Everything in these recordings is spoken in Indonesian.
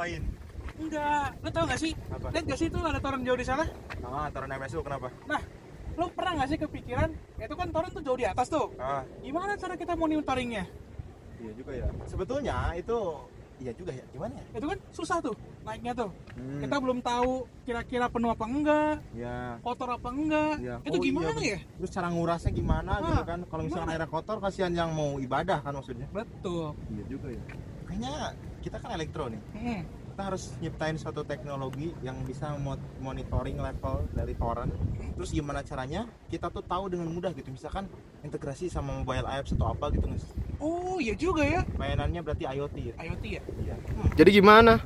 ngapain? Enggak, lo tau gak sih? Apa? Lihat gak sih itu ada toren jauh di sana? Taruh MSU kenapa? Nah, lo pernah gak sih kepikiran, itu kan toren tuh jauh di atas tuh. Ah, Gimana cara kita monitoringnya? iya juga ya. Sebetulnya itu iya juga ya. Gimana ya? Itu kan susah tuh naiknya tuh. Hmm, Kita belum tahu kira-kira penuh apa enggak, ya. kotor apa enggak. Ya. Itu Oh iya. gimana ya? Terus cara ngurasnya gimana gitu Ah, kan? Kalau misalkan gimana? airnya kotor, kasihan yang mau ibadah kan maksudnya. Betul. Iya juga ya. Kayaknya kita kan elektro nih. Hmm. Kita harus nyiptain suatu teknologi yang bisa monitoring level dari toren. Terus gimana caranya kita tuh tahu dengan mudah gitu. Misalkan integrasi sama mobile apps atau apa gitu guys. Oh iya juga ya, Mainannya berarti IoT ya. IoT ya. Iya. Jadi gimana?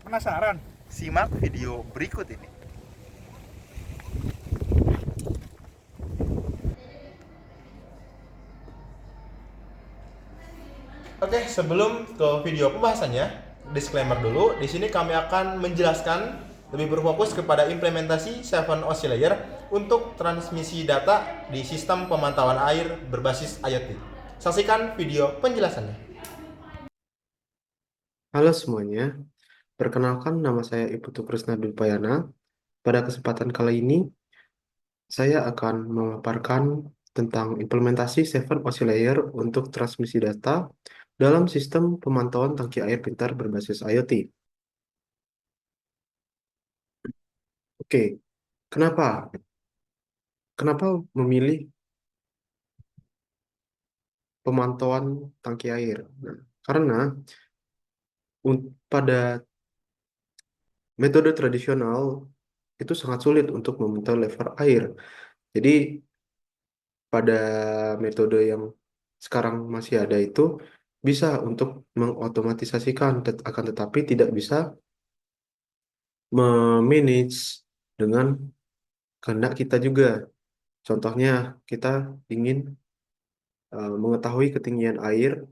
Penasaran? Simak video berikut ini. Oke, sebelum ke video pembahasannya, disclaimer dulu. Di sini kami akan menjelaskan lebih berfokus kepada implementasi 7OC Layer untuk transmisi data di sistem pemantauan air berbasis IoT. Saksikan video penjelasannya. Halo semuanya, perkenalkan nama saya Iputu Krisna Dulpayana. Pada kesempatan kali ini, saya akan memaparkan tentang implementasi 7OC Layer untuk transmisi data dalam sistem pemantauan tangki air pintar berbasis IoT. Oke, kenapa? Kenapa memilih pemantauan tangki air? Nah, karena pada metode tradisional itu sangat sulit untuk memantau level air. Jadi pada metode yang sekarang masih ada itu bisa untuk mengotomatisasikan, akan tetapi tidak bisa memanage dengan kehendak kita juga. Contohnya, kita ingin mengetahui ketinggian air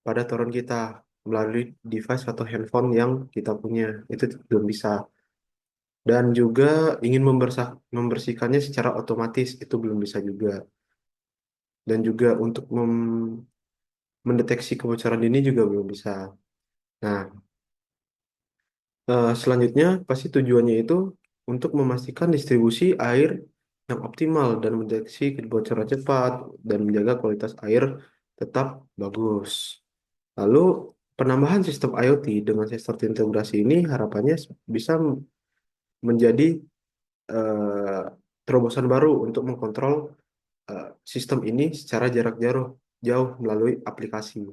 pada toren kita melalui device atau handphone yang kita punya. Itu belum bisa. Dan juga ingin membersihkannya secara otomatis, itu belum bisa juga. Dan juga untuk mendeteksi kebocoran ini juga belum bisa. Nah, selanjutnya pasti tujuannya itu untuk memastikan distribusi air yang optimal dan mendeteksi kebocoran cepat dan menjaga kualitas air tetap bagus. Lalu penambahan sistem IoT dengan sistem integrasi ini harapannya bisa menjadi eh, terobosan baru untuk mengkontrol sistem ini secara jarak jauh jauh melalui aplikasi.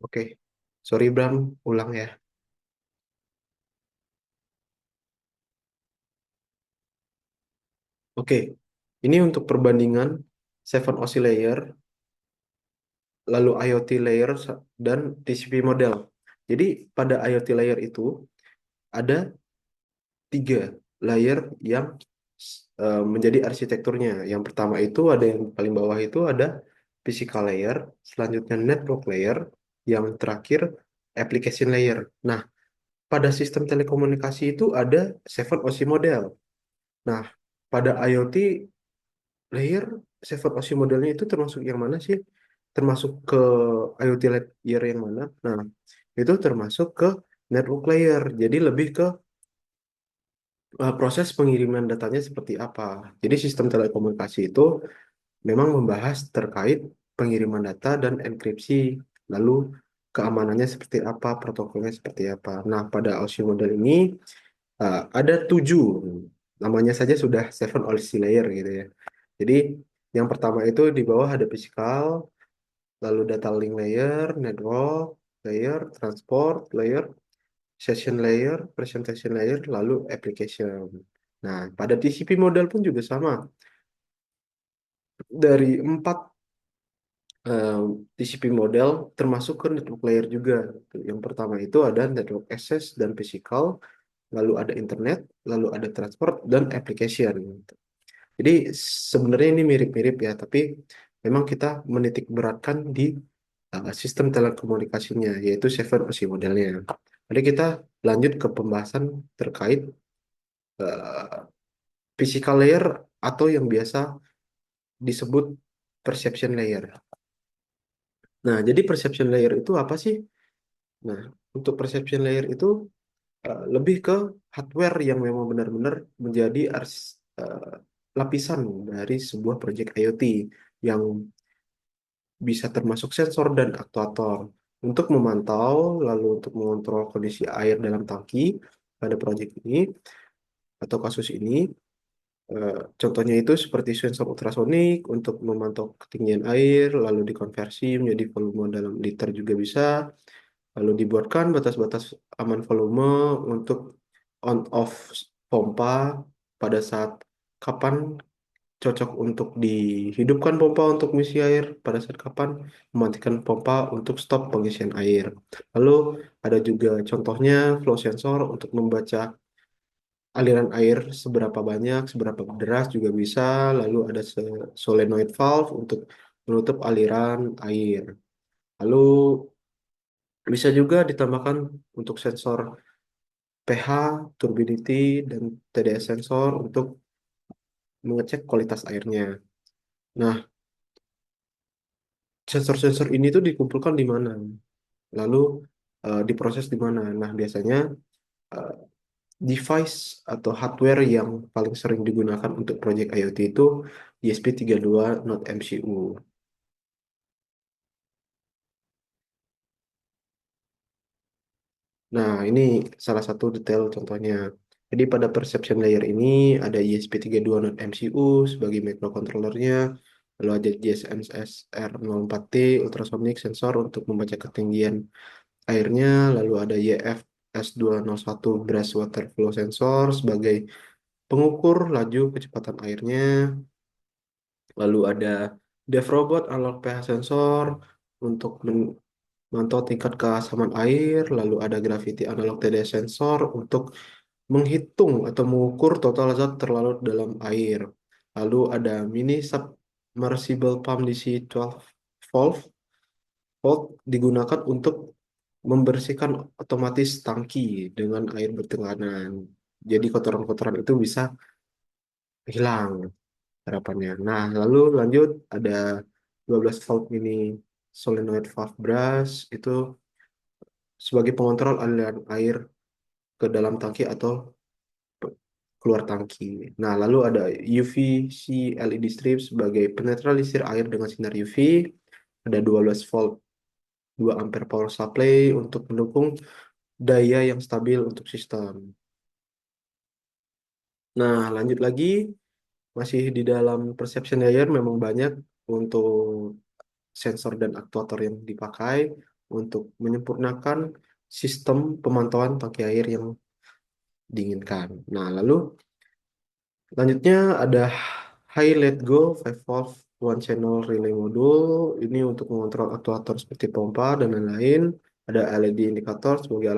Oke, sorry Bram, ulang ya. Oke, ini untuk perbandingan 7OC layer, lalu IoT layer, dan TCP model. Jadi pada IoT layer itu ada 3 layer yang menjadi arsitekturnya. Yang pertama itu ada yang paling bawah itu ada physical layer, selanjutnya network layer, yang terakhir application layer. Nah, pada sistem telekomunikasi itu ada 7OC model. Nah, pada IoT layer 7OC modelnya itu termasuk yang mana sih? Termasuk ke IoT layer yang mana? Nah, itu termasuk ke network layer. Jadi lebih ke proses pengiriman datanya seperti apa. Jadi sistem telekomunikasi itu memang membahas terkait pengiriman data dan enkripsi, lalu keamanannya seperti apa, protokolnya seperti apa. Nah, pada OSI model ini ada 7, namanya saja sudah 7OC layer gitu ya. Jadi yang pertama itu di bawah ada physical, lalu data link layer, network layer, transport layer, session layer, presentation layer, lalu application. Nah, pada TCP model pun juga sama. Dari 4 eh, TCP model termasuk ke network layer juga. Yang pertama itu ada network access dan physical, lalu ada internet, lalu ada transport dan application. Jadi sebenarnya ini mirip-mirip ya, tapi memang kita menitik beratkan di sistem telekomunikasinya, yaitu 7OC modelnya. Jadi kita lanjut ke pembahasan terkait uh, physical layer atau yang biasa disebut perception layer. Nah, jadi perception layer itu apa sih? Nah, untuk perception layer itu lebih ke hardware yang memang benar-benar menjadi lapisan dari sebuah project IoT yang bisa termasuk sensor dan aktuator untuk memantau lalu untuk mengontrol kondisi air dalam tangki pada project ini atau kasus ini. Contohnya itu seperti sensor ultrasonik untuk memantau ketinggian air lalu dikonversi menjadi volume dalam liter juga bisa. Lalu dibuatkan batas-batas aman volume untuk on-off pompa pada saat kapan cocok untuk dihidupkan pompa untuk mengisi air, pada saat kapan mematikan pompa untuk stop pengisian air. Lalu ada juga contohnya flow sensor untuk membaca aliran air seberapa banyak, seberapa deras juga bisa. Lalu ada solenoid valve untuk menutup aliran air. Lalu bisa juga ditambahkan untuk sensor pH, turbidity, dan TDS sensor untuk mengecek kualitas airnya. Nah, sensor-sensor ini tuh dikumpulkan di mana? Lalu diproses di mana? Nah, biasanya eh, device atau hardware yang paling sering digunakan untuk project IoT itu ESP32 Node MCU. Nah, ini salah satu detail contohnya. Jadi pada perception layer ini ada ESP32 Node MCU sebagai microcontrollernya, lalu ada GSMS R04T ultrasonic sensor untuk membaca ketinggian airnya, lalu ada YF S201 brass water flow sensor sebagai pengukur laju kecepatan airnya, lalu ada DevRobot analog pH sensor untuk memantau tingkat keasaman air, lalu ada Gravity analog TDS sensor untuk menghitung atau mengukur total zat terlarut dalam air. Lalu ada mini submersible pump DC 12 volt digunakan untuk membersihkan otomatis tangki dengan air bertekanan. Jadi kotoran-kotoran itu bisa hilang harapannya. Nah, lalu lanjut ada 12 volt mini solenoid valve brush itu sebagai pengontrol aliran air ke dalam tangki atau keluar tangki. Nah, lalu ada UVC LED strip sebagai penetralisir air dengan sinar UV. Ada 12 volt 2 ampere power supply untuk mendukung daya yang stabil untuk sistem. Nah, lanjut lagi, masih di dalam perception layer memang banyak untuk sensor dan aktuator yang dipakai untuk menyempurnakan sistem pemantauan tangki air yang diinginkan. Nah, lalu lanjutnya ada High Let Go 5 valve one channel relay module. Ini untuk mengontrol aktuator seperti pompa dan lain-lain. Ada LED indikator sebagai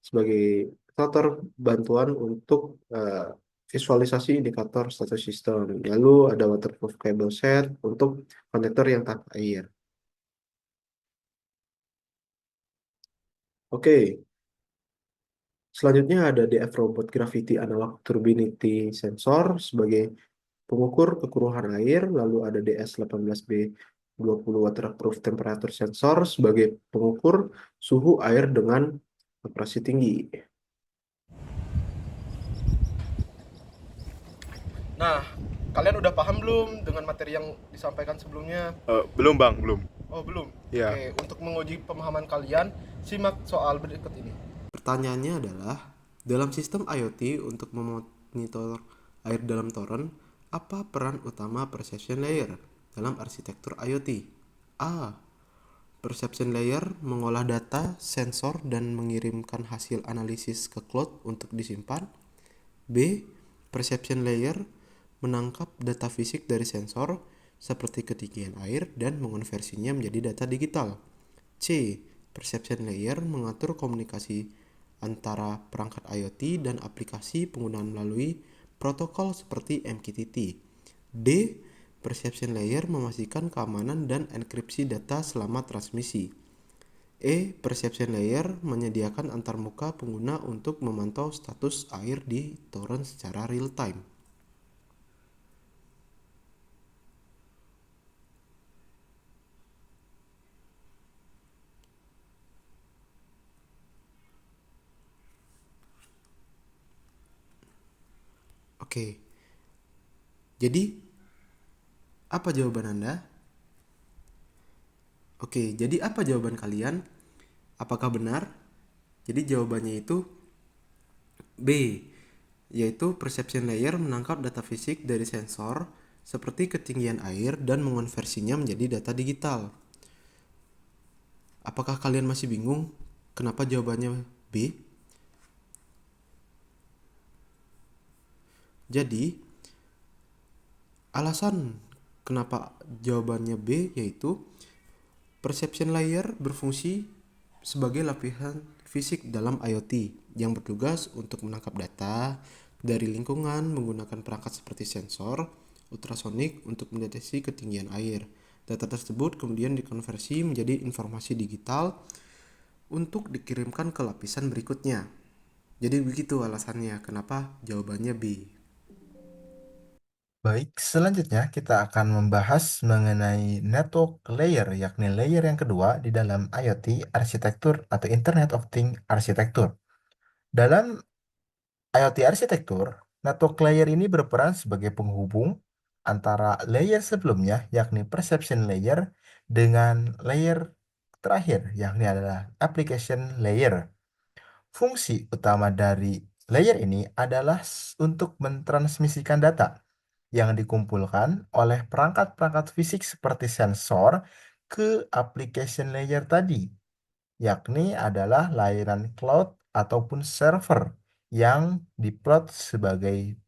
sebagai indikator bantuan untuk visualisasi indikator status sistem. Lalu ada waterproof cable set untuk konektor yang tahan air. Oke, selanjutnya ada DF Robot Gravity Analog Turbidity Sensor sebagai pengukur kekuruhan air, lalu ada DS18B20 Waterproof Temperature Sensor sebagai pengukur suhu air dengan operasi tinggi. Nah, kalian udah paham belum dengan materi yang disampaikan sebelumnya? Belum bang, belum. Oh, belum? Iya. Oke, untuk menguji pemahaman kalian, simak soal berikut ini. Pertanyaannya adalah, dalam sistem IoT untuk memonitor air dalam toren, apa peran utama perception layer dalam arsitektur IoT? A. Perception layer mengolah data, sensor, dan mengirimkan hasil analisis ke cloud untuk disimpan. B. Perception layer menangkap data fisik dari sensor, seperti ketinggian air, dan mengonversinya menjadi data digital. C. Perception layer mengatur komunikasi antara perangkat IoT dan aplikasi penggunaan melalui protokol seperti MQTT. D. Perception layer memastikan keamanan dan enkripsi data selama transmisi. E. Perception layer menyediakan antarmuka pengguna untuk memantau status air di torrent secara real time. Oke, jadi apa jawaban Anda? Oke, jadi apa jawaban kalian? Apakah benar? Jadi jawabannya itu B, yaitu perception layer menangkap data fisik dari sensor seperti ketinggian air dan mengonversinya menjadi data digital. Apakah kalian masih bingung kenapa jawabannya B? Jadi, alasan kenapa jawabannya B yaitu perception layer berfungsi sebagai lapisan fisik dalam IoT yang bertugas untuk menangkap data dari lingkungan menggunakan perangkat seperti sensor ultrasonik untuk mendeteksi ketinggian air. Data tersebut kemudian dikonversi menjadi informasi digital untuk dikirimkan ke lapisan berikutnya. Jadi begitu alasannya kenapa jawabannya B. Baik, selanjutnya kita akan membahas mengenai network layer, yakni layer yang kedua di dalam IoT arsitektur atau Internet of Things arsitektur. Dalam IoT arsitektur, network layer ini berperan sebagai penghubung antara layer sebelumnya, yakni perception layer, dengan layer terakhir, yakni adalah application layer. Fungsi utama dari layer ini adalah untuk mentransmisikan data yang dikumpulkan oleh perangkat-perangkat fisik seperti sensor ke application layer tadi, yakni adalah layanan cloud ataupun server yang diplot sebagai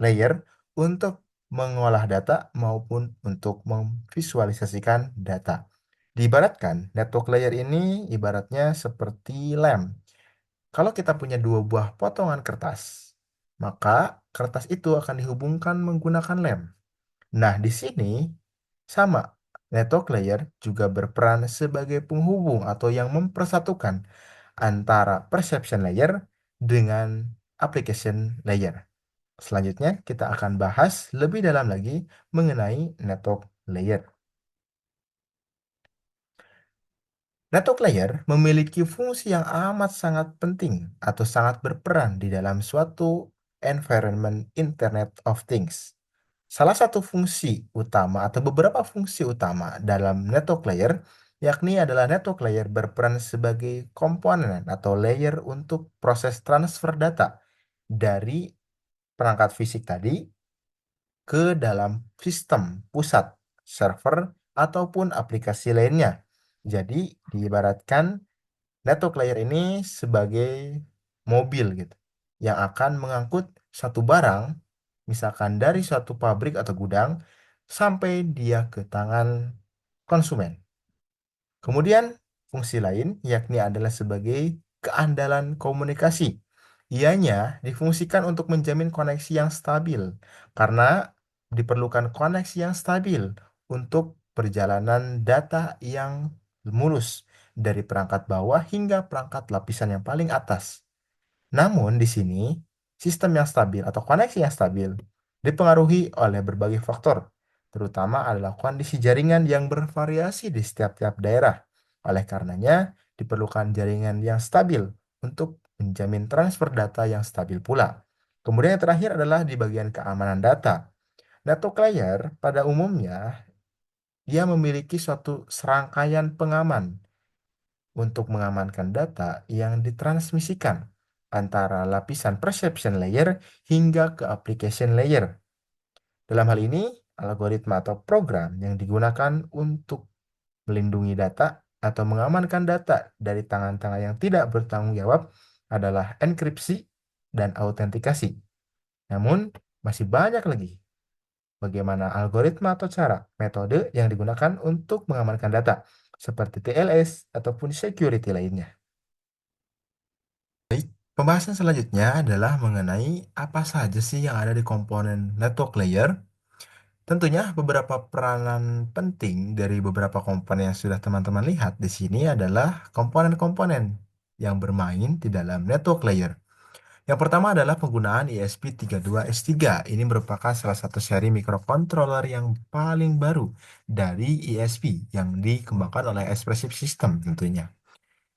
layer untuk mengolah data maupun untuk memvisualisasikan data. Diibaratkan, network layer ini ibaratnya seperti lem. Kalau kita punya dua buah potongan kertas, maka kertas itu akan dihubungkan menggunakan lem. Nah, di sini sama. Network layer juga berperan sebagai penghubung atau yang mempersatukan antara perception layer dengan application layer. Selanjutnya, kita akan bahas lebih dalam lagi mengenai network layer. Network layer memiliki fungsi yang amat sangat penting atau sangat berperan di dalam suatu environment Internet of Things. Salah satu fungsi utama atau beberapa fungsi utama dalam network layer yakni adalah network layer berperan sebagai komponen atau layer untuk proses transfer data dari perangkat fisik tadi ke dalam sistem pusat, server, ataupun aplikasi lainnya. Jadi, diibaratkan network layer ini sebagai mobil gitu, yang akan mengangkut satu barang, misalkan dari suatu pabrik atau gudang, sampai dia ke tangan konsumen. Kemudian, fungsi lain yakni adalah sebagai keandalan komunikasi. Ianya difungsikan untuk menjamin koneksi yang stabil, karena diperlukan koneksi yang stabil untuk perjalanan data yang mulus dari perangkat bawah hingga perangkat lapisan yang paling atas. Namun di sini, sistem yang stabil atau koneksi yang stabil dipengaruhi oleh berbagai faktor, terutama adalah kondisi jaringan yang bervariasi di setiap-tiap daerah. Oleh karenanya, diperlukan jaringan yang stabil untuk menjamin transfer data yang stabil pula. Kemudian yang terakhir adalah di bagian keamanan data. Network layer pada umumnya dia memiliki suatu serangkaian pengaman untuk mengamankan data yang ditransmisikan antara lapisan perception layer hingga ke application layer. Dalam hal ini, algoritma atau program yang digunakan untuk melindungi data atau mengamankan data dari tangan-tangan yang tidak bertanggung jawab adalah enkripsi dan autentikasi. Namun, masih banyak lagi bagaimana algoritma atau cara metode yang digunakan untuk mengamankan data, seperti TLS ataupun security lainnya. Baik, Pembahasan selanjutnya adalah mengenai apa saja sih yang ada di komponen network layer. Tentunya beberapa peranan penting dari beberapa komponen yang sudah teman-teman lihat di sini adalah komponen-komponen yang bermain di dalam network layer. Yang pertama adalah penggunaan ESP32S3. Ini merupakan salah satu seri microcontroller yang paling baru dari ESP yang dikembangkan oleh Espressif System tentunya.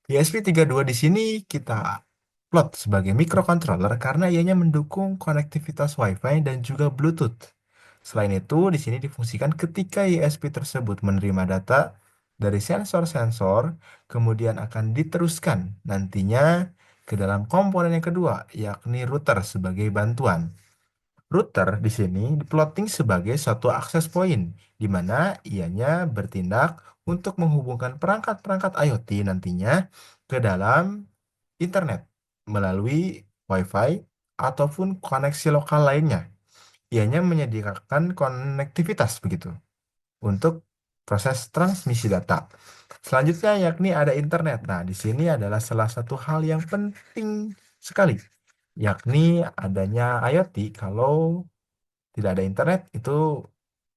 ESP32 di sini kita plot sebagai microcontroller karena ianya mendukung konektivitas Wi-Fi dan juga Bluetooth. Selain itu, di sini difungsikan ketika ESP tersebut menerima data dari sensor-sensor, kemudian akan diteruskan nantinya ke dalam komponen yang kedua, yakni router sebagai bantuan. Router di sini diplotting sebagai suatu akses point, di mana ianya bertindak untuk menghubungkan perangkat-perangkat IoT nantinya ke dalam internet melalui Wi-Fi ataupun koneksi lokal lainnya. Ianya menyediakan konektivitas begitu untuk proses transmisi data. Selanjutnya yakni ada internet. Nah, di sini adalah salah satu hal yang penting sekali, yakni adanya IoT. Kalau tidak ada internet, itu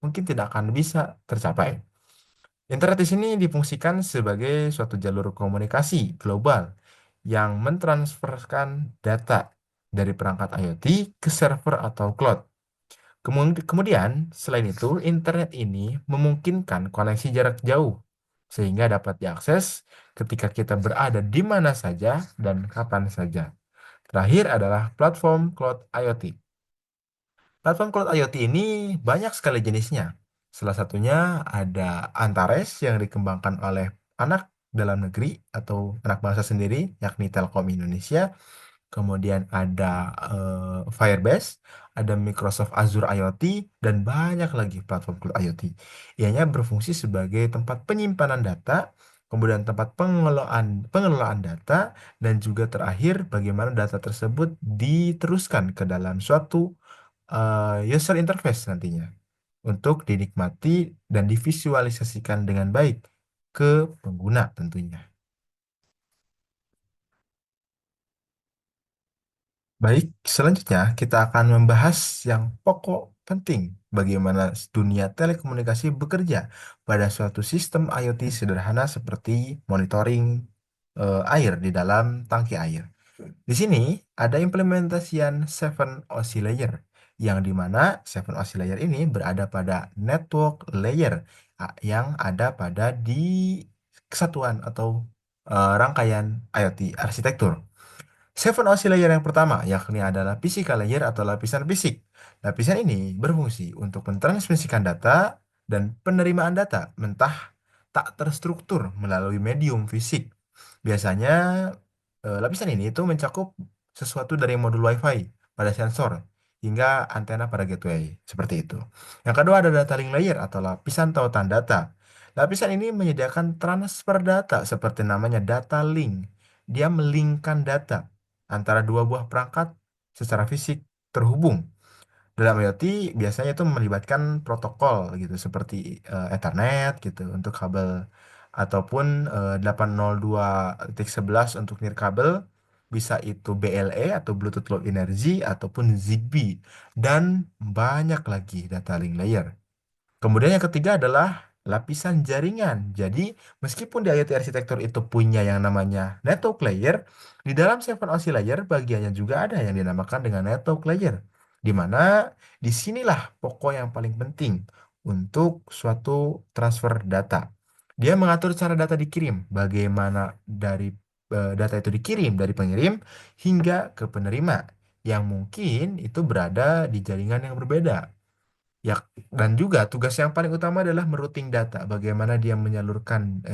mungkin tidak akan bisa tercapai. Internet di sini difungsikan sebagai suatu jalur komunikasi global yang mentransferkan data dari perangkat IoT ke server atau cloud. Kemudian, selain itu, internet ini memungkinkan koneksi jarak jauh, sehingga dapat diakses ketika kita berada di mana saja dan kapan saja. Terakhir adalah platform cloud IoT. Platform cloud IoT ini banyak sekali jenisnya. Salah satunya ada Antares yang dikembangkan oleh anak dalam negeri atau anak bangsa sendiri, yakni Telkom Indonesia. Kemudian ada Firebase, ada Microsoft Azure IoT, dan banyak lagi platform cloud IoT. Ianya berfungsi sebagai tempat penyimpanan data, kemudian tempat pengelolaan data, dan juga terakhir bagaimana data tersebut diteruskan ke dalam suatu user interface nantinya untuk dinikmati dan divisualisasikan dengan baik ke pengguna tentunya. Baik, selanjutnya kita akan membahas yang pokok penting bagaimana dunia telekomunikasi bekerja pada suatu sistem IoT sederhana seperti monitoring air di dalam tangki air. Di sini ada implementasian Seven OSI Layer yang dimana Seven OSI Layer ini berada pada network layer yang ada pada di kesatuan atau rangkaian IoT arsitektur. Seven OSI layer yang pertama, yakni adalah physical layer atau lapisan fisik. Lapisan ini berfungsi untuk mentransmisikan data dan penerimaan data mentah tak terstruktur melalui medium fisik. Biasanya lapisan ini itu mencakup sesuatu dari modul Wi-Fi pada sensor hingga antena pada gateway, seperti itu. Yang kedua ada data link layer atau lapisan tautan data. Lapisan ini menyediakan transfer data seperti namanya data link. Dia melinkkan data antara dua buah perangkat secara fisik terhubung. Dalam IoT biasanya itu melibatkan protokol gitu seperti Ethernet gitu untuk kabel ataupun 802.11 untuk nirkabel, bisa itu BLE atau Bluetooth Low Energy ataupun Zigbee, dan banyak lagi data link layer. Kemudian yang ketiga adalah lapisan jaringan. Jadi, meskipun di IoT arsitektur itu punya yang namanya network layer, di dalam 7OSI layer bagiannya juga ada yang dinamakan dengan network layer. Di mana disinilah pokok yang paling penting untuk suatu transfer data. Dia mengatur cara data dikirim, bagaimana dari data itu dikirim dari pengirim hingga ke penerima, yang mungkin itu berada di jaringan yang berbeda. Ya, dan juga tugas yang paling utama adalah merouting data. Bagaimana dia menyalurkan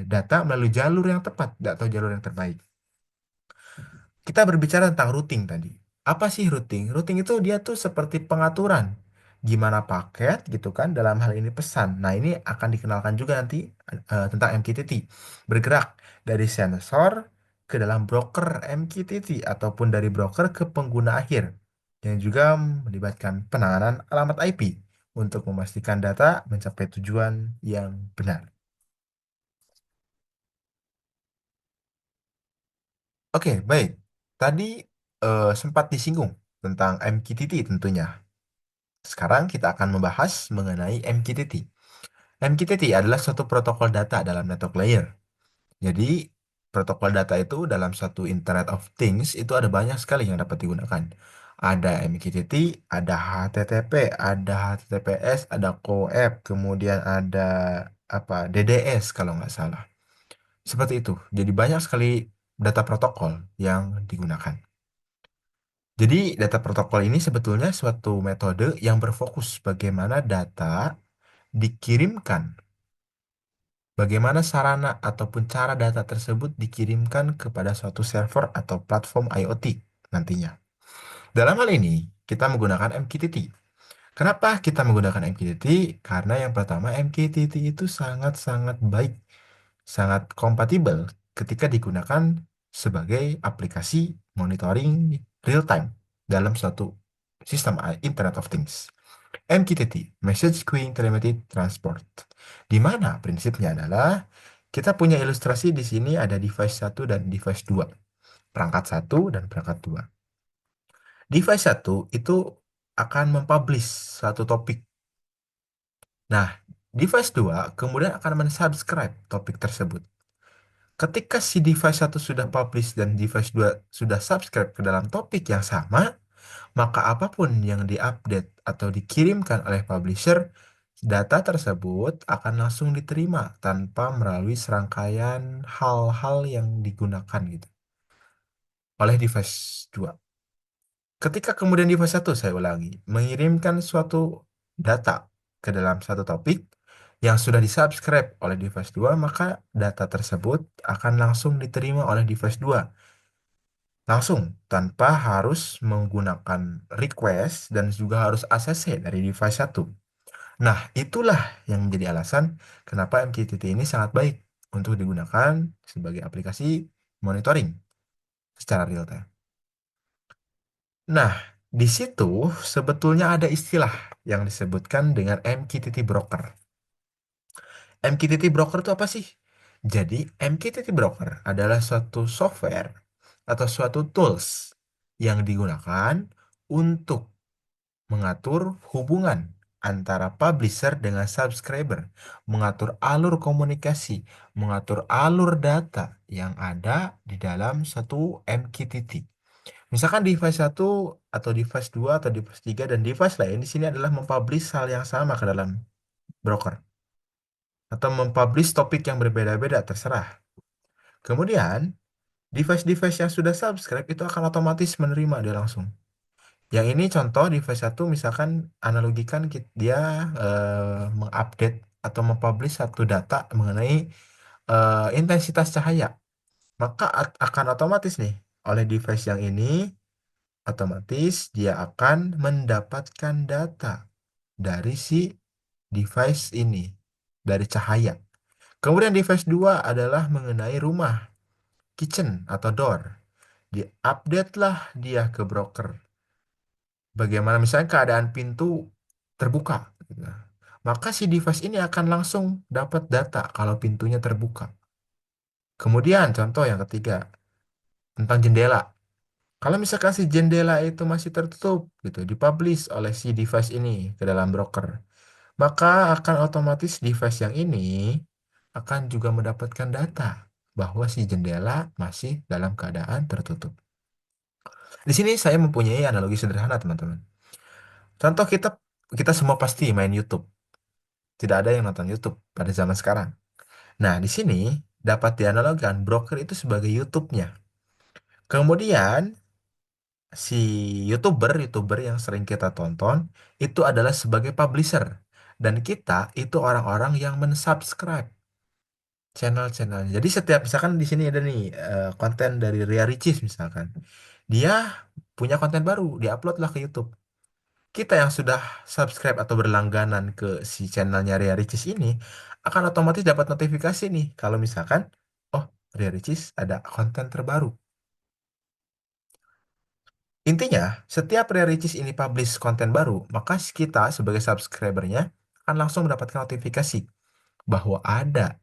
data melalui jalur yang tepat atau jalur yang terbaik. Kita berbicara tentang routing tadi. Apa sih routing? Routing itu dia tuh seperti pengaturan. Gimana paket gitu kan dalam hal ini pesan. Nah, ini akan dikenalkan juga nanti tentang MQTT. Bergerak dari sensor ke dalam broker MQTT ataupun dari broker ke pengguna akhir. Yang juga melibatkan penanganan alamat IP untuk memastikan data mencapai tujuan yang benar. Oke, baik. tadi sempat disinggung tentang MQTT tentunya. Sekarang kita akan membahas mengenai MQTT. MQTT adalah suatu protokol data dalam network layer. Jadi, protokol data itu dalam satu Internet of Things itu ada banyak sekali yang dapat digunakan. Ada MQTT, ada HTTP, ada HTTPS, ada CoAP, kemudian ada apa DDS kalau nggak salah. Seperti itu. Jadi banyak sekali data protokol yang digunakan. Jadi data protokol ini sebetulnya suatu metode yang berfokus bagaimana data dikirimkan. Bagaimana sarana ataupun cara data tersebut dikirimkan kepada suatu server atau platform IoT nantinya. Dalam hal ini, kita menggunakan MQTT. Kenapa kita menggunakan MQTT? Karena yang pertama, MQTT itu sangat-sangat baik, sangat kompatibel ketika digunakan sebagai aplikasi monitoring real time dalam suatu sistem Internet of Things. MQTT, Message Queuing Telemetry Transport. Di mana prinsipnya adalah kita punya ilustrasi di sini ada device satu dan device 2, perangkat satu dan perangkat 2. Device satu itu akan mempublish satu topik. Nah, device 2 kemudian akan mensubscribe topik tersebut. Ketika si device satu sudah publish dan device 2 sudah subscribe ke dalam topik yang sama, maka apapun yang diupdate atau dikirimkan oleh publisher, data tersebut akan langsung diterima tanpa melalui serangkaian hal-hal yang digunakan gitu oleh device 2. Ketika kemudian device satu, saya ulangi, mengirimkan suatu data ke dalam satu topik yang sudah disubscribe oleh device 2, maka data tersebut akan langsung diterima oleh device 2. Langsung, tanpa harus menggunakan request dan juga harus ACC dari device satu. Nah, itulah yang menjadi alasan kenapa MQTT ini sangat baik untuk digunakan sebagai aplikasi monitoring secara real time. Nah, di situ sebetulnya ada istilah yang disebutkan dengan MQTT broker. MQTT broker itu apa sih? Jadi, MQTT broker adalah suatu software atau suatu tools yang digunakan untuk mengatur hubungan antara publisher dengan subscriber, mengatur alur komunikasi, mengatur alur data yang ada di dalam satu MQTT. Misalkan device satu atau device 2 atau device 3 dan device lain di sini adalah mempublish hal yang sama ke dalam broker atau mempublish topik yang berbeda-beda terserah. Kemudian device-device yang sudah subscribe itu akan otomatis menerima dia langsung. Yang ini contoh device satu misalkan analogikan dia mengupdate atau mempublish satu data mengenai intensitas cahaya. Maka akan otomatis nih oleh device yang ini otomatis dia akan mendapatkan data dari si device ini, dari cahaya. Kemudian device 2 adalah mengenai rumah, kitchen atau door. Di-update lah dia ke broker. Bagaimana misalnya keadaan pintu terbuka, gitu. Maka si device ini akan langsung dapat data kalau pintunya terbuka. Kemudian contoh yang ketiga, tentang jendela. Kalau misalkan si jendela itu masih tertutup gitu, dipublish oleh si device ini ke dalam broker, maka akan otomatis device yang ini akan juga mendapatkan data bahwa si jendela masih dalam keadaan tertutup. Di sini saya mempunyai analogi sederhana, teman-teman. Contoh kita kita semua pasti main YouTube. Tidak ada yang nonton YouTube pada zaman sekarang. Nah, di sini dapat dianalogikan broker itu sebagai YouTube-nya. Kemudian si YouTuber yang sering kita tonton itu adalah sebagai publisher dan kita itu orang-orang yang mensubscribe channel-channelnya. Jadi setiap misalkan di sini ada nih konten dari Ria Ricis misalkan. Dia punya konten baru, diupload lah ke YouTube. Kita yang sudah subscribe atau berlangganan ke si channelnya Ria Ricis ini akan otomatis dapat notifikasi nih kalau misalkan oh Ria Ricis ada konten terbaru. Intinya, setiap Ria Ricis ini publish konten baru, maka kita sebagai subscribernya akan langsung mendapatkan notifikasi bahwa ada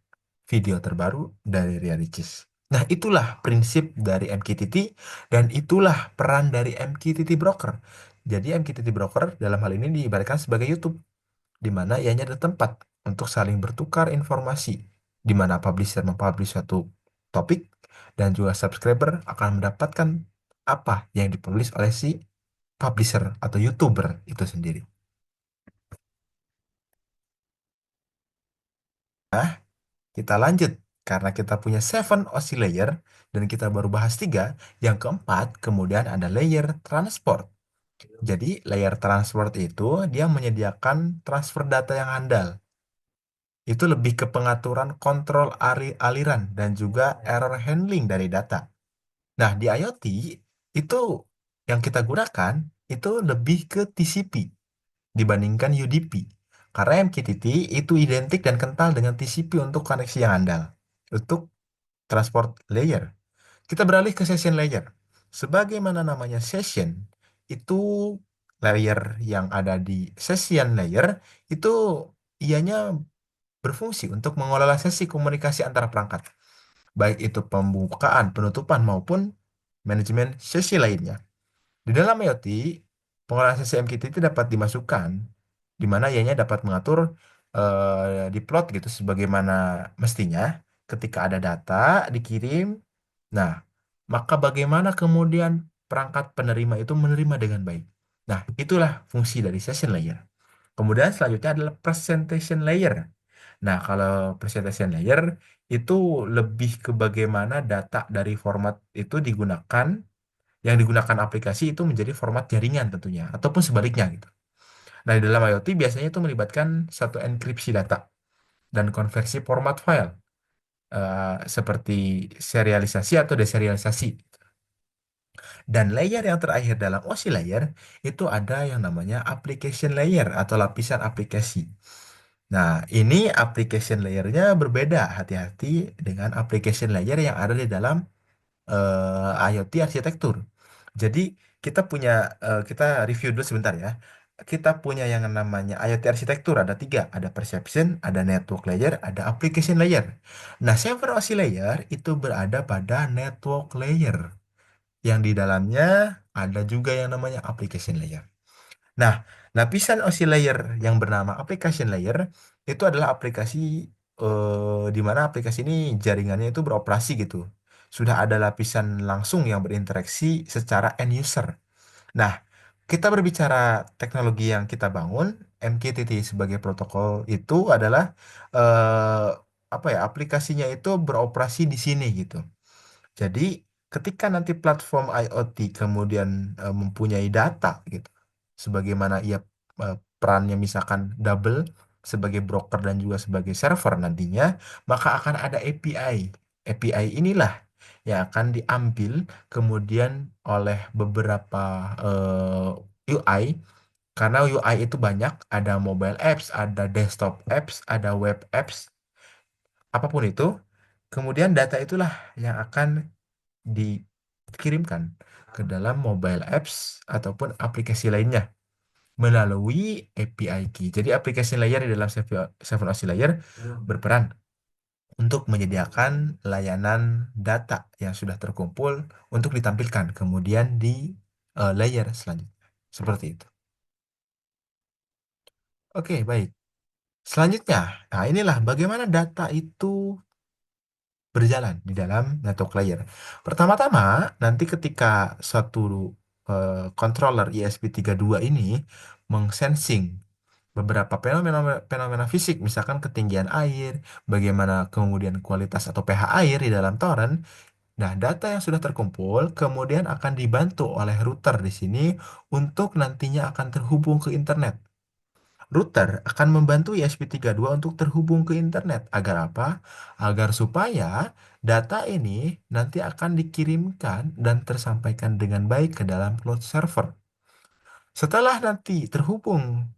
video terbaru dari Ria Ricis. Nah, itulah prinsip dari MQTT dan itulah peran dari MQTT Broker. Jadi MQTT Broker dalam hal ini diibaratkan sebagai YouTube, di mana ianya ada tempat untuk saling bertukar informasi, di mana publisher mempublish suatu topik dan juga subscriber akan mendapatkan apa yang dipublish oleh si publisher atau YouTuber itu sendiri. Nah, kita lanjut. Karena kita punya 7 OSI layer dan kita baru bahas 3, yang keempat kemudian ada layer transport. Jadi layer transport itu dia menyediakan transfer data yang handal. Itu lebih ke pengaturan kontrol aliran dan juga error handling dari data. Nah, di IoT itu yang kita gunakan itu lebih ke TCP dibandingkan UDP. Karena MQTT itu identik dan kental dengan TCP untuk koneksi yang handal. Untuk transport layer. Kita beralih ke session layer. Sebagaimana namanya session, itu layer yang ada di session layer itu ianya berfungsi untuk mengelola sesi komunikasi antara perangkat, baik itu pembukaan, penutupan maupun manajemen sesi lainnya. Di dalam IoT, pengolahan sesi MQTT dapat dimasukkan, di mana ianya dapat mengatur diplot gitu sebagaimana mestinya ketika ada data dikirim. Nah, maka bagaimana kemudian perangkat penerima itu menerima dengan baik. Nah, itulah fungsi dari session layer. Kemudian selanjutnya adalah presentation layer. Nah, kalau presentation layer itu lebih ke bagaimana data dari format itu digunakan, yang digunakan aplikasi itu menjadi format jaringan tentunya, ataupun sebaliknya gitu. Nah, di dalam IoT biasanya itu melibatkan satu enkripsi data dan konversi format file, seperti serialisasi atau deserialisasi. Dan layer yang terakhir dalam OSI layer itu ada yang namanya application layer atau lapisan aplikasi. Nah, ini application layernya berbeda. Hati-hati dengan application layer yang ada di dalam IoT arsitektur. Jadi kita review dulu sebentar ya. Kita punya yang namanya IoT arsitektur ada 3, ada perception, ada network layer, ada application layer. Nah, server OSI layer itu berada pada network layer yang di dalamnya ada juga yang namanya application layer. Nah, lapisan OSI layer yang bernama application layer itu adalah aplikasi di mana aplikasi ini jaringannya itu beroperasi gitu. Sudah ada lapisan langsung yang berinteraksi secara end user. Nah, kita berbicara teknologi yang kita bangun, MQTT sebagai protokol itu adalah eh, apa ya, aplikasinya itu beroperasi di sini gitu. Jadi, ketika nanti platform IoT kemudian mempunyai data gitu, sebagaimana ia perannya misalkan double sebagai broker dan juga sebagai server nantinya, maka akan ada API. API inilah yang akan diambil kemudian oleh beberapa UI, karena UI itu banyak, ada mobile apps, ada desktop apps, ada web apps, apapun itu. Kemudian data itulah yang akan dikirimkan ke dalam mobile apps ataupun aplikasi lainnya melalui API key. Jadi aplikasi layer di dalam 7OSI layer berperan untuk menyediakan layanan data yang sudah terkumpul untuk ditampilkan kemudian di layer selanjutnya. Seperti itu. Oke, baik. Selanjutnya, nah inilah bagaimana data itu berjalan di dalam network layer. Pertama-tama, nanti ketika suatu controller ESP32 ini mengsensing beberapa fenomena fisik, misalkan ketinggian air, bagaimana kemudian kualitas atau pH air di dalam toren. Nah, data yang sudah terkumpul kemudian akan dibantu oleh router di sini untuk nantinya akan terhubung ke internet. Router akan membantu ESP32 untuk terhubung ke internet. Agar apa? Agar supaya data ini nanti akan dikirimkan dan tersampaikan dengan baik ke dalam cloud server. Setelah nanti terhubung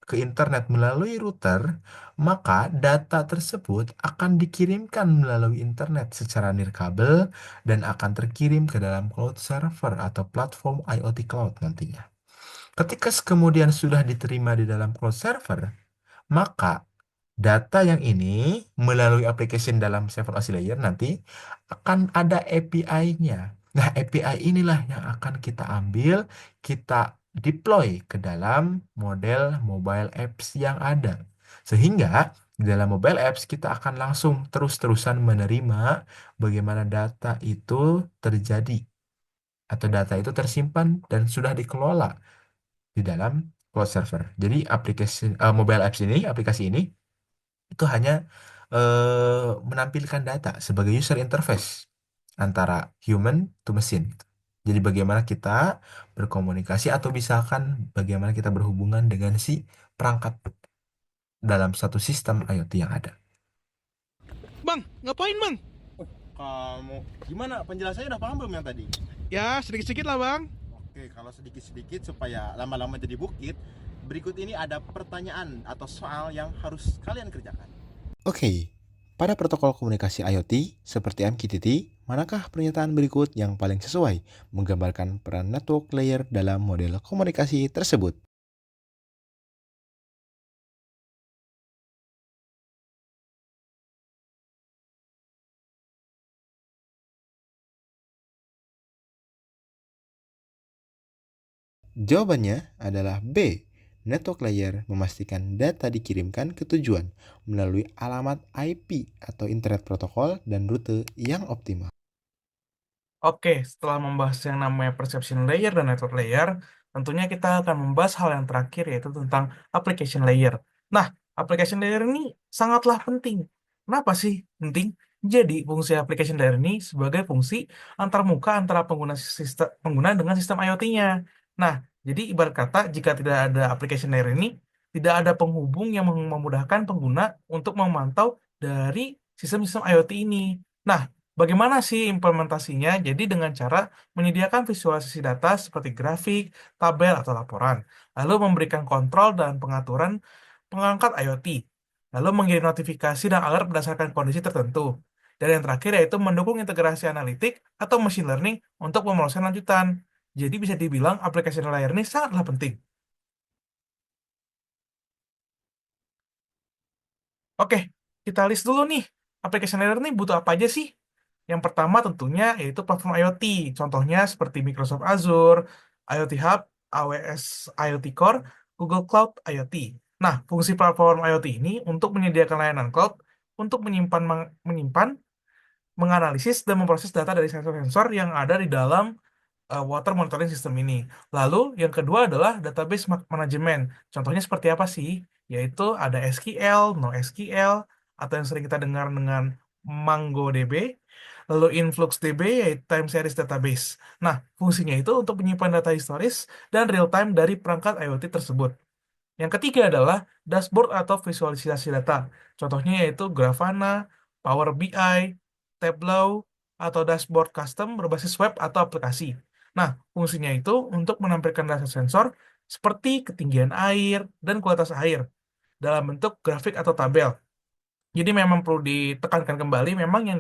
ke internet melalui router, maka data tersebut akan dikirimkan melalui internet secara nirkabel dan akan terkirim ke dalam cloud server atau platform IoT cloud nantinya. Ketika kemudian sudah diterima di dalam cloud server, maka data yang ini melalui application dalam 7OS Layer nanti akan ada API-nya. Nah, API inilah yang akan kita ambil, kita deploy ke dalam model mobile apps yang ada. Sehingga di dalam mobile apps kita akan langsung terus-terusan menerima bagaimana data itu terjadi atau data itu tersimpan dan sudah dikelola di dalam cloud server. Jadi mobile apps ini, aplikasi ini itu hanya menampilkan data sebagai user interface antara human to machine, gitu. Jadi bagaimana kita berkomunikasi atau misalkan bagaimana kita berhubungan dengan si perangkat dalam satu sistem IoT yang ada. Bang, ngapain bang? Kamu gimana? Penjelasannya udah paham belum yang tadi? Ya, sedikit-sedikit lah bang. Oke, kalau sedikit-sedikit supaya lama-lama jadi bukit, berikut ini ada pertanyaan atau soal yang harus kalian kerjakan. Oke, pada protokol komunikasi IoT seperti MQTT, manakah pernyataan berikut yang paling sesuai menggambarkan peran network layer dalam model komunikasi tersebut? Jawabannya adalah B. Network layer memastikan data dikirimkan ke tujuan melalui alamat IP atau internet protokol dan rute yang optimal. Oke, setelah membahas yang namanya perception layer dan network layer, tentunya kita akan membahas hal yang terakhir yaitu tentang application layer. Nah, application layer ini sangatlah penting. Kenapa sih penting? Jadi, fungsi application layer ini sebagai fungsi antarmuka antara pengguna dengan sistem IoT-nya. Nah, jadi ibarat kata jika tidak ada application layer ini, tidak ada penghubung yang memudahkan pengguna untuk memantau dari sistem-sistem IoT ini. Nah, bagaimana sih implementasinya? Jadi dengan cara menyediakan visualisasi data seperti grafik, tabel, atau laporan, lalu memberikan kontrol dan pengaturan pengangkat IoT, lalu mengirim notifikasi dan alert berdasarkan kondisi tertentu. Dan yang terakhir yaitu mendukung integrasi analitik atau machine learning untuk pemrosesan lanjutan. Jadi bisa dibilang aplikasi layer ini sangatlah penting. Oke, kita list dulu nih. Application layer ini butuh apa aja sih? Yang pertama tentunya yaitu platform IoT. Contohnya seperti Microsoft Azure, IoT Hub, AWS IoT Core, Google Cloud IoT. Nah, fungsi platform IoT ini untuk menyediakan layanan cloud untuk menyimpan, menganalisis, dan memproses data dari sensor-sensor yang ada di dalam water monitoring system ini. Lalu yang kedua adalah database management. Contohnya seperti apa sih? Yaitu ada SQL, NoSQL, atau yang sering kita dengar dengan MongoDB, lalu InfluxDB yaitu time series database. Nah, fungsinya itu untuk menyimpan data historis dan real time dari perangkat IoT tersebut. Yang ketiga adalah dashboard atau visualisasi data. Contohnya yaitu Grafana, Power BI, Tableau, atau dashboard custom berbasis web atau aplikasi. Nah, fungsinya itu untuk menampilkan data sensor seperti ketinggian air dan kualitas air dalam bentuk grafik atau tabel. Jadi memang perlu ditekankan kembali, memang yang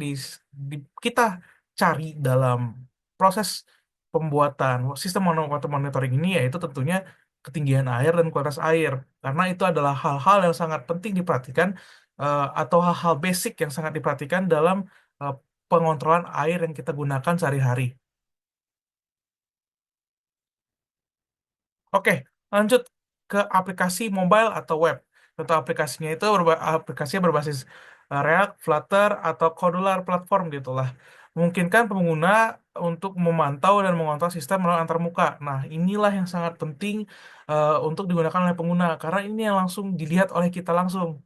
kita cari dalam proses pembuatan sistem water monitoring ini yaitu tentunya ketinggian air dan kualitas air. Karena itu adalah hal-hal yang sangat penting diperhatikan atau hal-hal basic yang sangat diperhatikan dalam eh, pengontrolan air yang kita gunakan sehari-hari. Oke, lanjut ke aplikasi mobile atau web. Contoh aplikasinya itu aplikasinya berbasis React, Flutter, atau Codular Platform gitulah. Memungkinkan pengguna untuk memantau dan mengontrol sistem melalui antarmuka. Nah, inilah yang sangat penting untuk digunakan oleh pengguna karena ini yang langsung dilihat oleh kita langsung.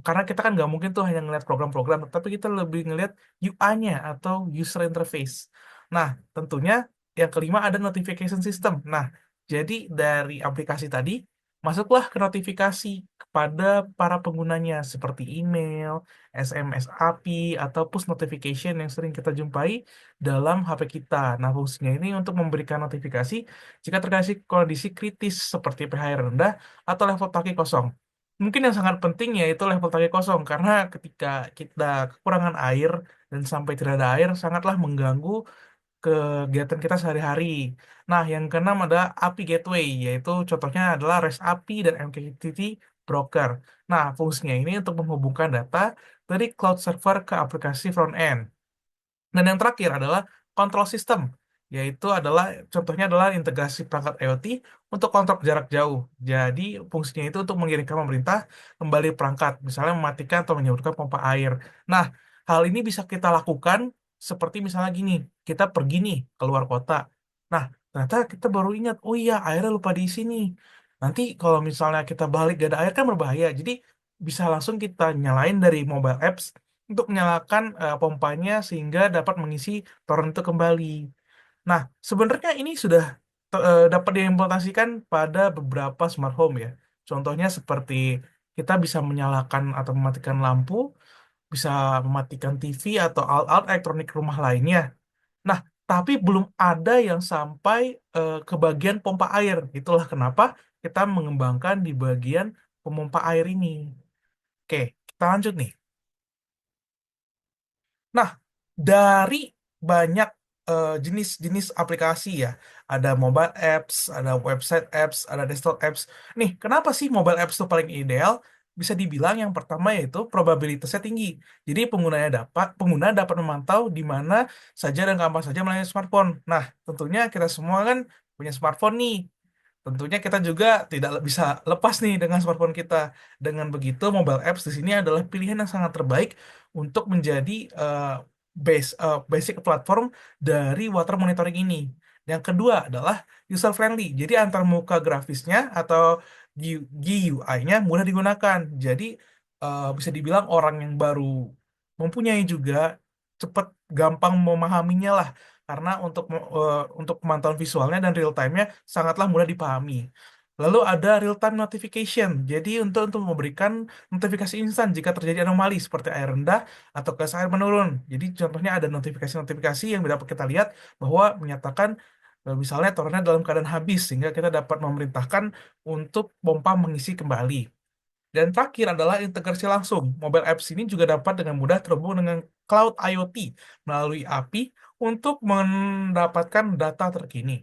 Karena kita kan nggak mungkin tuh hanya ngeliat program-program, tapi kita lebih ngeliat UI-nya atau user interface. Nah, tentunya yang kelima ada notification system. Nah, jadi dari aplikasi tadi, masuklah ke notifikasi kepada para penggunanya seperti email, SMS API, atau push notification yang sering kita jumpai dalam HP kita. Nah, fungsinya ini untuk memberikan notifikasi jika terkait kondisi kritis seperti pH yang rendah atau level tangki kosong. Mungkin yang sangat penting yaitu level tangki kosong, karena ketika kita kekurangan air dan sampai tidak ada air, sangatlah mengganggu kegiatan kita sehari-hari. Nah, yang keenam ada API Gateway, yaitu contohnya adalah REST API dan MQTT broker. Nah, fungsinya ini untuk menghubungkan data dari cloud server ke aplikasi front end. Dan yang terakhir adalah control system, yaitu adalah contohnya adalah integrasi perangkat IoT untuk kontrol jarak jauh. Jadi fungsinya itu untuk mengirimkan pemerintah kembali perangkat, misalnya mematikan atau menyebutkan pompa air. Nah, hal ini bisa kita lakukan seperti misalnya gini, kita pergi nih keluar kota. Nah, ternyata kita baru ingat, oh iya airnya lupa diisi nih. Nanti kalau misalnya kita balik gak ada air kan berbahaya. Jadi bisa langsung kita nyalain dari mobile apps untuk menyalakan pompanya sehingga dapat mengisi toren itu kembali. Nah, sebenarnya ini sudah dapat diimplementasikan pada beberapa smart home ya. Contohnya seperti kita bisa menyalakan atau mematikan lampu, bisa mematikan TV atau alat-alat elektronik rumah lainnya. Nah, tapi belum ada yang sampai ke bagian pompa air. Itulah kenapa kita mengembangkan di bagian pemompa air ini. Oke, kita lanjut nih. Nah, dari banyak jenis-jenis aplikasi ya, ada mobile apps, ada website apps, ada desktop apps. Nih, kenapa sih mobile apps itu paling ideal? Bisa dibilang yang pertama yaitu probabilitasnya tinggi. Jadi pengguna dapat memantau di mana saja dan kapan saja melalui smartphone. Nah, tentunya kita semua kan punya smartphone nih. Tentunya kita juga tidak bisa lepas nih dengan smartphone kita. Dengan begitu, mobile apps di sini adalah pilihan yang sangat terbaik untuk menjadi basic platform dari water monitoring ini. Yang kedua adalah user friendly. Jadi antar muka grafisnya atau GUI-nya mudah digunakan. Jadi bisa dibilang orang yang baru mempunyai juga cepat gampang memahaminya lah karena untuk pemantauan visualnya dan real time-nya sangatlah mudah dipahami. Lalu ada real time notification. Jadi untuk memberikan notifikasi instan jika terjadi anomali seperti air rendah atau gas air menurun. Jadi contohnya ada notifikasi-notifikasi yang dapat kita lihat bahwa menyatakan misalnya torennya dalam keadaan habis sehingga kita dapat memerintahkan untuk pompa mengisi kembali. Dan terakhir adalah integrasi langsung. Mobile apps ini juga dapat dengan mudah terhubung dengan cloud IoT melalui API untuk mendapatkan data terkini.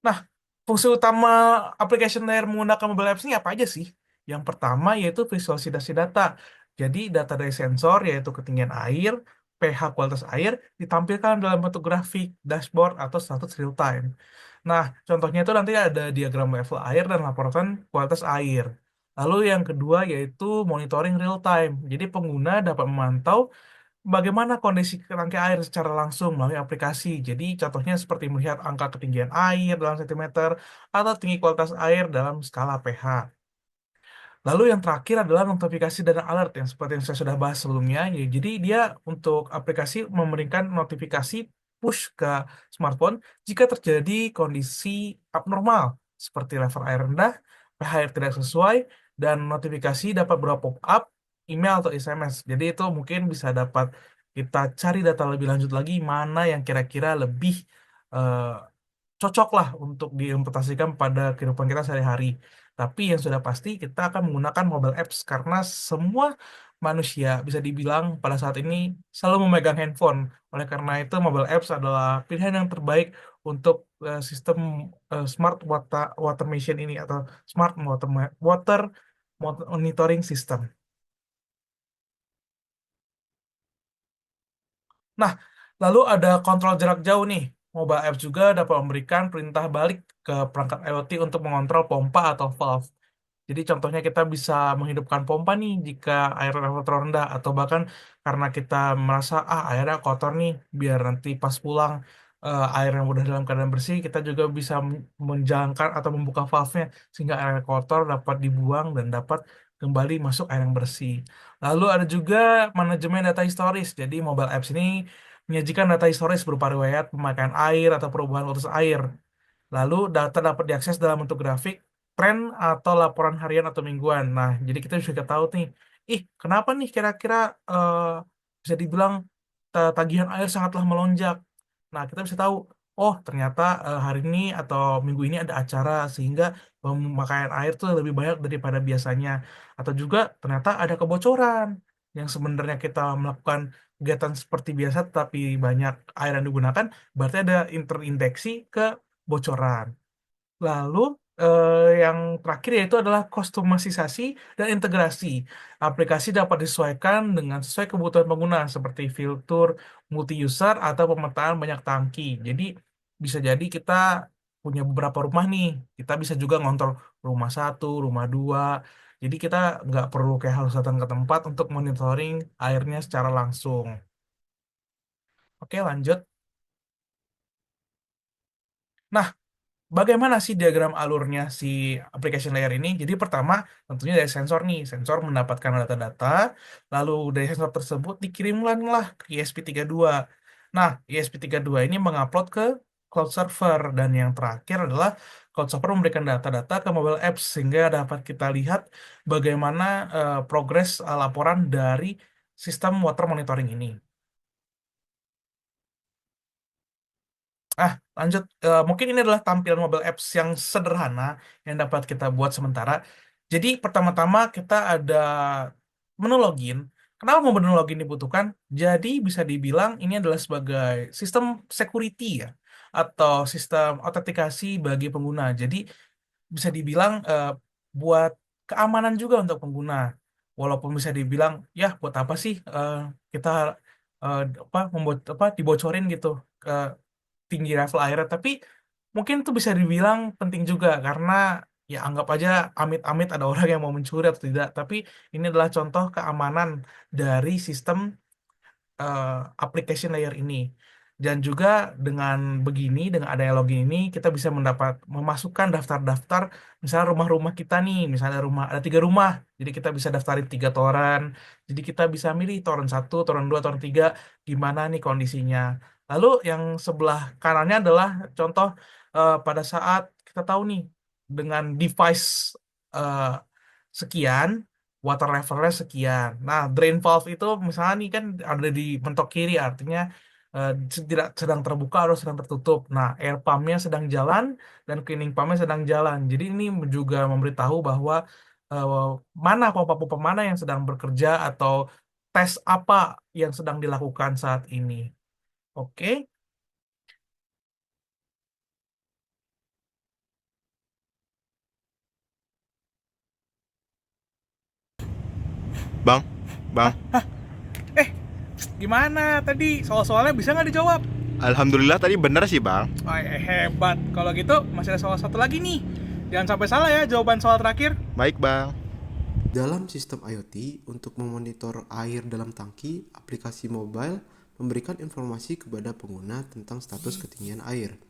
Nah, fungsi utama application layer menggunakan mobile apps ini apa aja sih? Yang pertama yaitu visualisasi data. Jadi data dari sensor yaitu ketinggian air, pH kualitas air ditampilkan dalam bentuk grafik, dashboard, atau status real time. Nah, contohnya itu nanti ada diagram level air dan laporan kualitas air. Lalu yang kedua yaitu monitoring real time. Jadi pengguna dapat memantau bagaimana kondisi tangki air secara langsung melalui aplikasi. Jadi contohnya seperti melihat angka ketinggian air dalam sentimeter atau tinggi kualitas air dalam skala pH. Lalu yang terakhir adalah notifikasi dan alert yang seperti yang saya sudah bahas sebelumnya. Ya, jadi dia untuk aplikasi memberikan notifikasi push ke smartphone jika terjadi kondisi abnormal seperti level air rendah, pH air tidak sesuai, dan notifikasi dapat berupa pop-up, email atau SMS. Jadi itu mungkin bisa dapat kita cari data lebih lanjut lagi mana yang kira-kira lebih eh, cocok lah untuk diimplementasikan pada kehidupan kita sehari-hari. Tapi yang sudah pasti kita akan menggunakan mobile apps karena semua manusia bisa dibilang pada saat ini selalu memegang handphone. Oleh karena itu mobile apps adalah pilihan yang terbaik untuk sistem smart water machine ini atau smart water monitoring system. Nah, lalu ada kontrol jarak jauh nih. Mobile apps juga dapat memberikan perintah balik ke perangkat IoT untuk mengontrol pompa atau valve. Jadi contohnya kita bisa menghidupkan pompa nih jika air level terlalu rendah atau bahkan karena kita merasa airnya kotor nih biar nanti pas pulang air yang udah dalam keadaan bersih kita juga bisa menjalankan atau membuka valve-nya sehingga air kotor dapat dibuang dan dapat kembali masuk air yang bersih. Lalu ada juga manajemen data historis. Jadi mobile apps ini menyajikan data historis berupa riwayat pemakaian air atau perubahan kualitas air. Lalu data dapat diakses dalam bentuk grafik, tren, atau laporan harian atau mingguan. Nah, jadi kita bisa tahu nih, kenapa nih kira-kira eh, bisa dibilang tagihan air sangatlah melonjak. Nah, kita bisa tahu, oh ternyata hari ini atau minggu ini ada acara sehingga pemakaian air tuh lebih banyak daripada biasanya. Atau juga ternyata ada kebocoran yang sebenarnya kita melakukan kegiatan seperti biasa tapi banyak air yang digunakan, berarti ada interindeksi ke bocoran. Lalu yang terakhir yaitu adalah kustomisasi dan integrasi. Aplikasi dapat disesuaikan dengan sesuai kebutuhan pengguna seperti fitur multi-user atau pemetaan banyak tangki. Jadi bisa jadi kita punya beberapa rumah nih, kita bisa juga ngontrol rumah satu, rumah dua. Jadi kita nggak perlu kayak harus datang ke tempat untuk monitoring airnya secara langsung. Oke, lanjut. Nah, bagaimana sih diagram alurnya si application layer ini? Jadi pertama tentunya dari sensor nih. Sensor mendapatkan data-data, lalu dari sensor tersebut dikirimkanlah ke ESP32. Nah, ESP32 ini mengupload ke cloud server. Dan yang terakhir adalah cloud server memberikan data-data ke mobile apps sehingga dapat kita lihat bagaimana progres laporan dari sistem water monitoring ini. Lanjut. Mungkin ini adalah tampilan mobile apps yang sederhana yang dapat kita buat sementara. Jadi pertama-tama kita ada menu login. Kenapa menu login dibutuhkan? Jadi bisa dibilang ini adalah sebagai sistem security ya, atau sistem autentikasi bagi pengguna. Jadi bisa dibilang buat keamanan juga untuk pengguna. Walaupun bisa dibilang ya buat apa sih kita apa membuat apa dibocorin gitu ke tinggi level airnya, tapi mungkin itu bisa dibilang penting juga karena ya anggap aja amit-amit ada orang yang mau mencuri atau tidak, tapi ini adalah contoh keamanan dari sistem eh, application layer ini. Dan juga dengan begini, dengan adanya login ini, kita bisa memasukkan daftar-daftar, misalnya rumah-rumah kita nih, misalnya rumah ada 3 rumah, jadi kita bisa daftarin 3 toren. Jadi kita bisa milih toren 1, toren 2, toren 3, gimana nih kondisinya. Lalu yang sebelah kanannya adalah contoh pada saat kita tahu nih, dengan device eh, sekian, water levelnya sekian. Nah, drain valve itu misalnya nih kan ada di mentok kiri, artinya tidak sedang terbuka atau sedang tertutup. Nah, air pumpnya sedang jalan dan cleaning pumpnya sedang jalan. Jadi ini juga memberitahu bahwa eh, mana pompa-pompa mana yang sedang bekerja atau tes apa yang sedang dilakukan saat ini. Oke. Bang, bang. Eh, gimana tadi? Soal-soalnya bisa nggak dijawab? Alhamdulillah tadi bener sih bang. Hebat. Kalau gitu masih ada soal satu lagi nih. Jangan sampai salah ya jawaban soal terakhir. Baik bang. Dalam sistem IoT, untuk memonitor air dalam tangki, aplikasi mobile memberikan informasi kepada pengguna tentang status ketinggian air.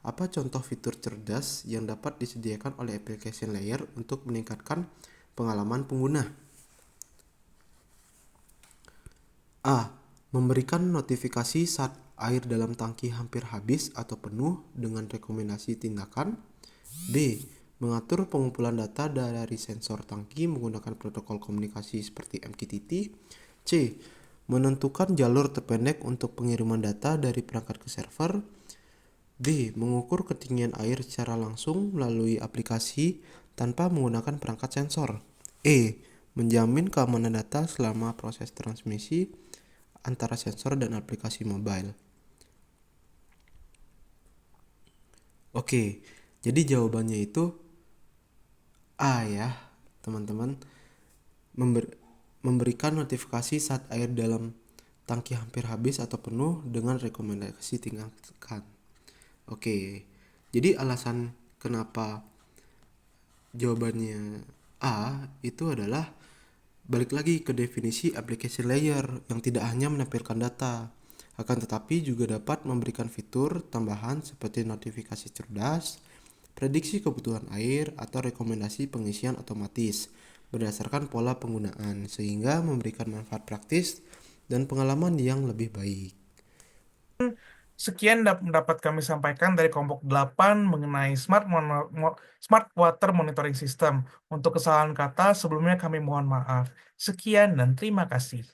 Apa contoh fitur cerdas yang dapat disediakan oleh application layer untuk meningkatkan pengalaman pengguna? A. Memberikan notifikasi saat air dalam tangki hampir habis atau penuh dengan rekomendasi tindakan. B. Mengatur pengumpulan data dari sensor tangki menggunakan protokol komunikasi seperti MQTT. C. Menentukan jalur terpendek untuk pengiriman data dari perangkat ke server. D. Mengukur ketinggian air secara langsung melalui aplikasi tanpa menggunakan perangkat sensor. E. Menjamin keamanan data selama proses transmisi antara sensor dan aplikasi mobile. Oke, jadi jawabannya itu A ya, teman-teman. Memberikan notifikasi saat air dalam tangki hampir habis atau penuh dengan rekomendasi tingkatkan. Oke, jadi alasan kenapa jawabannya A itu adalah balik lagi ke definisi application layer yang tidak hanya menampilkan data, akan tetapi juga dapat memberikan fitur tambahan seperti notifikasi cerdas, prediksi kebutuhan air, atau rekomendasi pengisian otomatis berdasarkan pola penggunaan, sehingga memberikan manfaat praktis dan pengalaman yang lebih baik. Sekian dapat kami sampaikan dari kelompok 8 mengenai Smart Water Monitoring System. Untuk kesalahan kata sebelumnya kami mohon maaf. Sekian dan terima kasih.